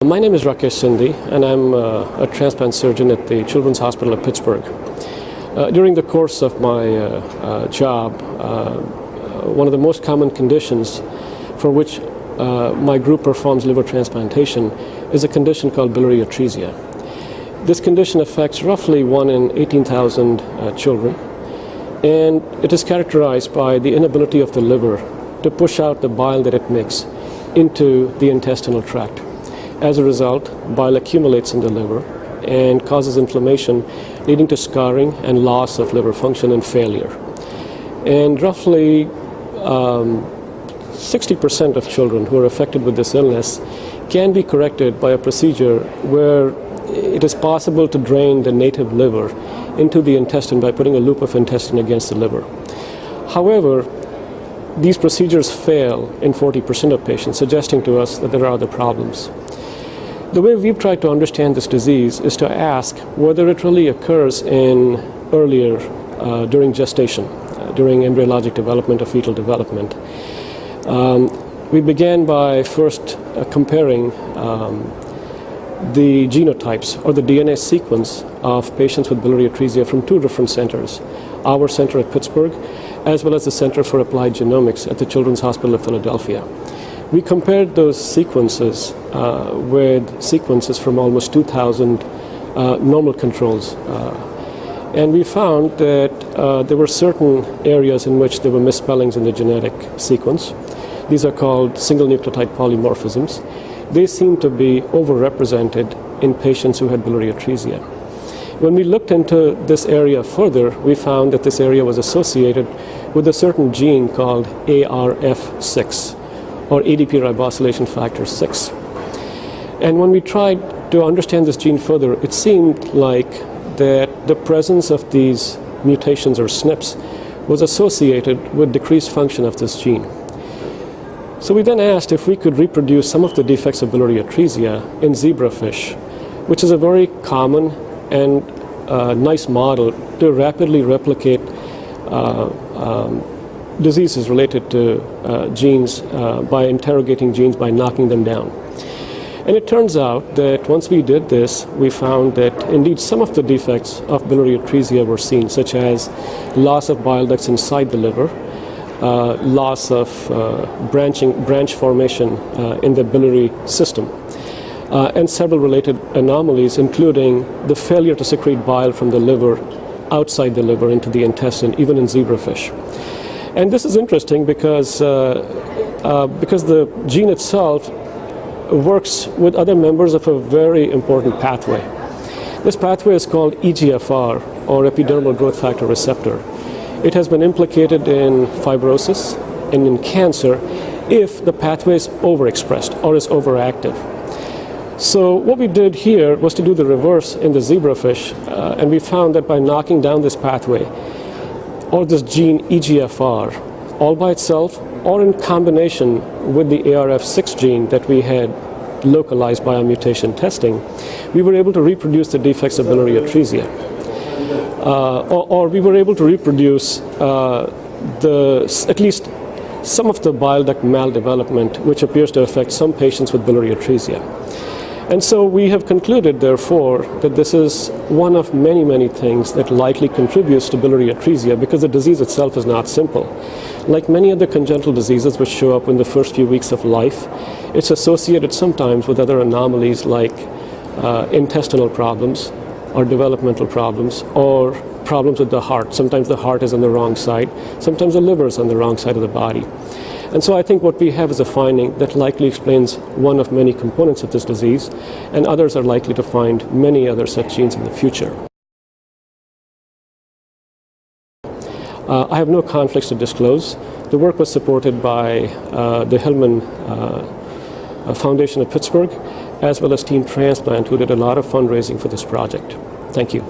My name is Rakesh Sindhi, and I'm a transplant surgeon at the Children's Hospital of Pittsburgh. During the course of my job, one of the most common conditions for which my group performs liver transplantation is a condition called biliary atresia. This condition affects roughly 1 in 18,000 children, and it is characterized by the inability of the liver to push out the bile that it makes into the intestinal tract. As a result, bile accumulates in the liver and causes inflammation, leading to scarring and loss of liver function and failure. And roughly 60% of children who are affected with this illness can be corrected by a procedure where it is possible to drain the native liver into the intestine by putting a loop of intestine against the liver. However, these procedures fail in 40% of patients, suggesting to us that there are other problems. The way we've tried to understand this disease is to ask whether it really occurs earlier during gestation, during embryologic development or fetal development. We began by first comparing the genotypes or the DNA sequence of patients with biliary atresia from 2 different centers, our center at Pittsburgh as well as the Center for Applied Genomics at the Children's Hospital of Philadelphia. We compared those sequences with sequences from almost 2,000 normal controls. And we found that there were certain areas in which there were misspellings in the genetic sequence. These are called single nucleotide polymorphisms. They seem to be overrepresented in patients who had biliary atresia. When we looked into this area further, we found that this area was associated with a certain gene called ARF6, or ADP ribosylation factor 6. And when we tried to understand this gene further, it seemed like that the presence of these mutations or SNPs was associated with decreased function of this gene. So we then asked if we could reproduce some of the defects of biliary atresia in zebrafish, which is a very common and nice model to rapidly replicate diseases related to genes by interrogating genes, by knocking them down. And it turns out that once we did this, we found that indeed some of the defects of biliary atresia were seen, such as loss of bile ducts inside the liver, loss of branch formation in the biliary system, and several related anomalies, including the failure to secrete bile from the liver outside the liver into the intestine, even in zebrafish. And this is interesting because the gene itself works with other members of a very important pathway. This pathway is called EGFR, or epidermal growth factor receptor. It has been implicated in fibrosis and in cancer if the pathway is overexpressed or is overactive. So what we did here was to do the reverse in the zebrafish, and we found that by knocking down this pathway, or this gene EGFR, all by itself or in combination with the ARF6 gene that we had localized by our mutation testing, we were able to reproduce the defects of biliary atresia. Or we were able to reproduce at least some of the bile duct maldevelopment, which appears to affect some patients with biliary atresia. And so we have concluded, therefore, that this is one of many, many things that likely contributes to biliary atresia, because the disease itself is not simple. Like many other congenital diseases which show up in the first few weeks of life, it's associated sometimes with other anomalies like intestinal problems or developmental problems or problems with the heart. Sometimes the heart is on the wrong side, sometimes the liver is on the wrong side of the body. And so I think what we have is a finding that likely explains one of many components of this disease, and others are likely to find many other such genes in the future. I have no conflicts to disclose. The work was supported by the Hillman Foundation of Pittsburgh, as well as Team Transplant, who did a lot of fundraising for this project. Thank you.